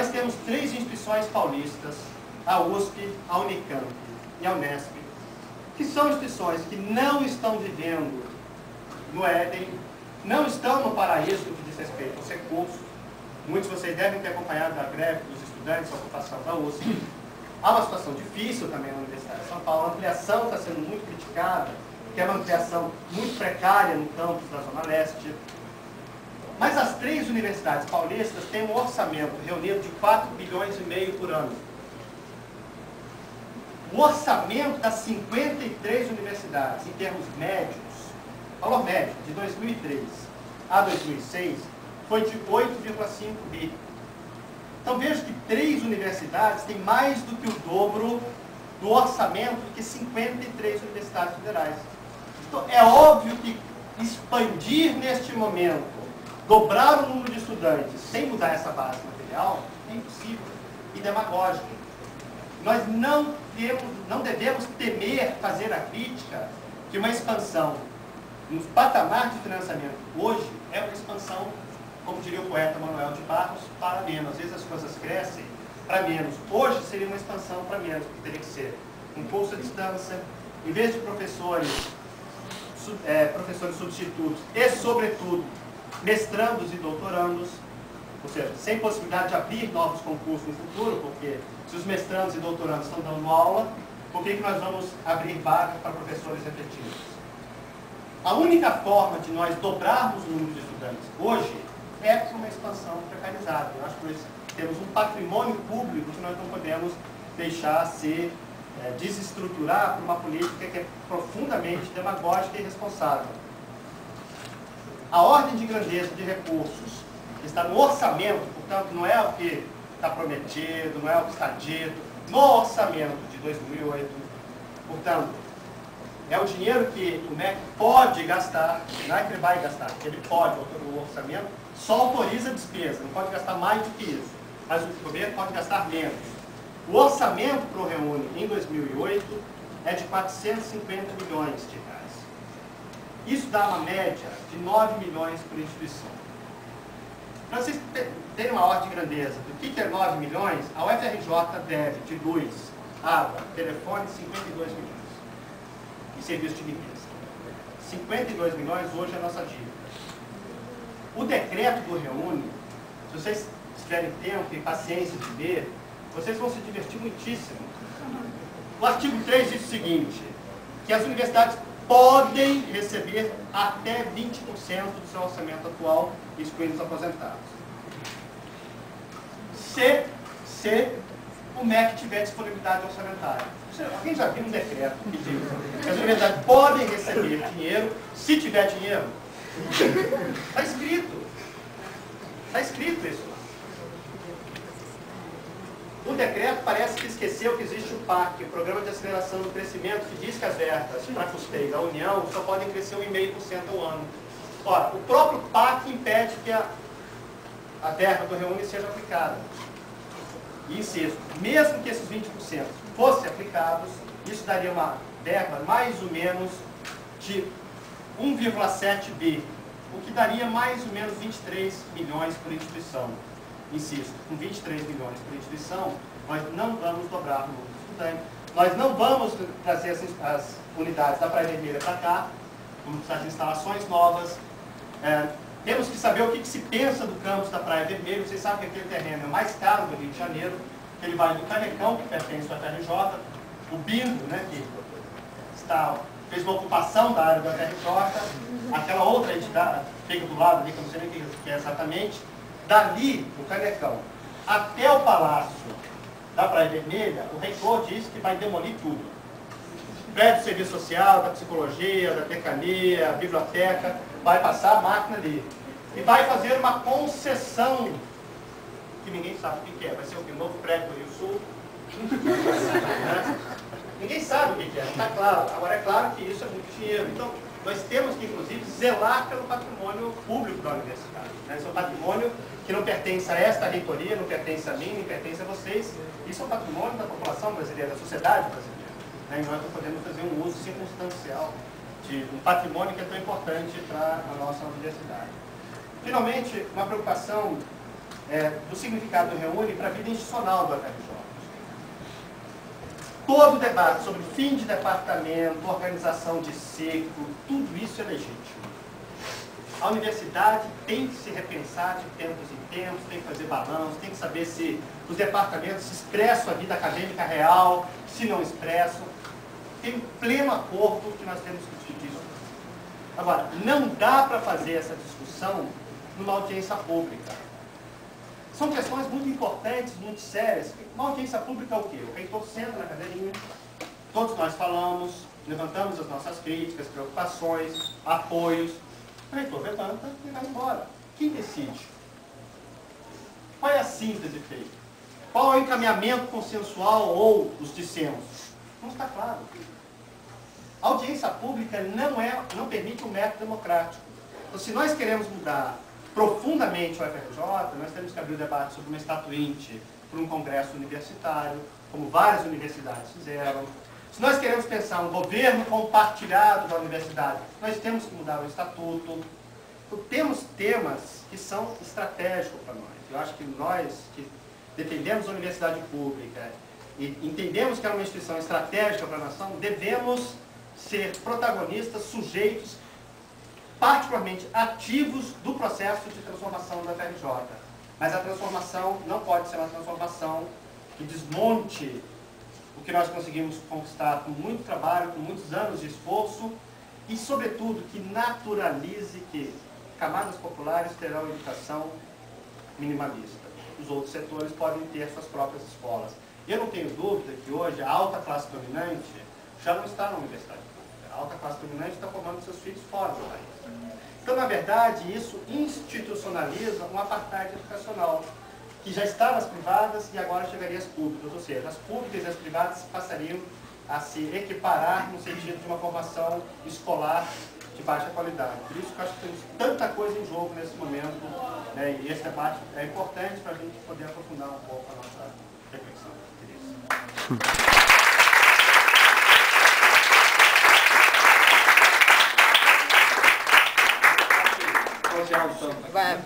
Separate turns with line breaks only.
nós temos 3 instituições paulistas, a USP, a Unicamp e a Unesp, que são instituições que não estão vivendo no Éden, não estão no paraíso no que diz respeito aos recursos. Muitos de vocês devem ter acompanhado a greve dos estudantes, a ocupação da USP. Há uma situação difícil também na Universidade de São Paulo. A ampliação está sendo muito criticada, que é uma ampliação muito precária no campus da Zona Leste. Mas as 3 universidades paulistas têm um orçamento reunido de 4,5 bilhões por ano. O orçamento das 53 universidades, em termos médios, valor médio, de 2003 a 2006, foi de 8,5 bi. Então veja que 3 universidades têm mais do que o dobro do orçamento do que 53 universidades federais. Então é óbvio que expandir neste momento, dobrar o número de estudantes sem mudar essa base material, é impossível e demagógico. Nós não devemos temer fazer a crítica que uma expansão no patamar de financiamento hoje é uma expansão, como diria o poeta Manuel de Barros, para menos. Às vezes as coisas crescem para menos. Hoje seria uma expansão para menos, que teria que ser um curso à distância, em vez de professores substitutos e, sobretudo, mestrandos e doutorandos, ou seja, sem possibilidade de abrir novos concursos no futuro, porque se os mestrandos e doutorandos estão dando aula, por que nós vamos abrir vaga para professores efetivos? A única forma de nós dobrarmos o número de estudantes hoje é com uma expansão precarizada. Eu acho que nós temos um patrimônio público que nós não podemos deixar ser desestruturar por uma política que é profundamente demagógica e irresponsável. A ordem de grandeza de recursos está no orçamento, portanto, não é o que está prometido, não é o que está dito, no orçamento de 2008. Portanto, é o dinheiro que o MEC pode gastar, não é que ele vai gastar, que ele pode, o orçamento só autoriza a despesa, não pode gastar mais do que isso, mas o governo pode gastar menos. O orçamento para o Reúne em 2008 é de 450 milhões de reais. Isso dá uma média de 9 milhões por instituição. Para vocês terem uma ordem de grandeza do que é 9 milhões, a UFRJ deve de luz, água, telefone, 52 milhões. E serviço de limpeza. 52 milhões hoje é a nossa dívida. O decreto do Reúne, se vocês tiverem tempo e paciência de ler, vocês vão se divertir muitíssimo. O artigo 3 diz o seguinte, que as universidades podem receber até 20% do seu orçamento atual, excluindo os aposentados. Se o MEC tiver disponibilidade orçamentária. Alguém já viu um decreto que diz que as universidades podem receber dinheiro se tiver dinheiro? Está escrito. Está escrito isso. O decreto parece que esqueceu que existe o PAC, o Programa de Aceleração do Crescimento, que diz que as verbas para custeio da União só podem crescer 1,5% ao ano. Ora, o próprio PAC impede que a verba do Reúne seja aplicada. E insisto, mesmo que esses 20% fossem aplicados, isso daria uma verba mais ou menos de 1,7 bi, o que daria mais ou menos 23 milhões por instituição. Insisto, com 23 milhões por instituição, nós não vamos dobrar o número de estudantes, nós não vamos trazer as unidades da Praia Vermelha para cá, vamos precisar de instalações novas. Temos que saber o que se pensa do campus da Praia Vermelha. Vocês sabem que aquele terreno é mais caro do Rio de Janeiro, que ele vai do Canecão, que pertence ao FRJ, o Bingo, né, que fez uma ocupação da área do FRJ, aquela outra entidade, fica do lado ali, que eu não sei nem o que é exatamente, dali, do Canecão, até o Palácio da Praia Vermelha, o reitor disse que vai demolir tudo. Prédio de serviço social, da psicologia, da decania, biblioteca, vai passar a máquina ali. E vai fazer uma concessão, que ninguém sabe o que é. Vai ser o novo prédio do Rio Sul. Ninguém sabe o que é, não está claro. Agora é claro que isso é muito dinheiro. Então, nós temos que, inclusive, zelar pelo patrimônio público da universidade. Esse é um patrimônio que não pertence a esta reitoria, não pertence a mim, não pertence a vocês. Isso é um patrimônio da população brasileira, da sociedade brasileira. E nós não podemos fazer um uso circunstancial de um patrimônio que é tão importante para a nossa universidade. Finalmente, uma preocupação do significado do reúne para a vida institucional do FRJ. Todo o debate sobre fim de departamento, organização de ciclo, tudo isso é legítimo. A universidade tem que se repensar de tempos em tempos, tem que fazer balanço, tem que saber se os departamentos expressam a vida acadêmica real, se não expressam. Tem um pleno acordo que nós temos que discutir isso. Agora, não dá para fazer essa discussão numa audiência pública. São questões muito importantes, muito sérias. Uma audiência pública é o quê? O reitor senta na cadeirinha, todos nós falamos, levantamos as nossas críticas, preocupações, apoios. O reitor levanta e vai embora. Quem decide? Qual é a síntese feita? Qual é o encaminhamento consensual ou os dissensos? Não está claro. A audiência pública não permite um método democrático. Então, se nós queremos mudar profundamente o FRJ, nós temos que abrir o debate sobre uma estatuinte para um congresso universitário, como várias universidades fizeram. Se nós queremos pensar um governo compartilhado da universidade, nós temos que mudar o estatuto. Então, temos temas que são estratégicos para nós. Eu acho que nós, que defendemos a universidade pública e entendemos que é uma instituição estratégica para a nação, devemos ser protagonistas, sujeitos, particularmente ativos do processo de transformação da FRJ. Mas a transformação não pode ser uma transformação que desmonte o que nós conseguimos conquistar com muito trabalho, com muitos anos de esforço e, sobretudo, que naturalize que camadas populares terão educação minimalista. Os outros setores podem ter suas próprias escolas. Eu não tenho dúvida que hoje a alta classe dominante já não está na universidade pública. A alta classe dominante está formando seus filhos fora do país. Então, na verdade, isso institucionaliza um apartheid educacional, que já está nas privadas e agora chegaria às públicas. Ou seja, as públicas e as privadas passariam a se equiparar no sentido de uma formação escolar de baixa qualidade. Por isso que eu acho que temos tanta coisa em jogo nesse momento, né? E esse debate é importante para a gente poder aprofundar um pouco a nossa reflexão.
Vai abrir.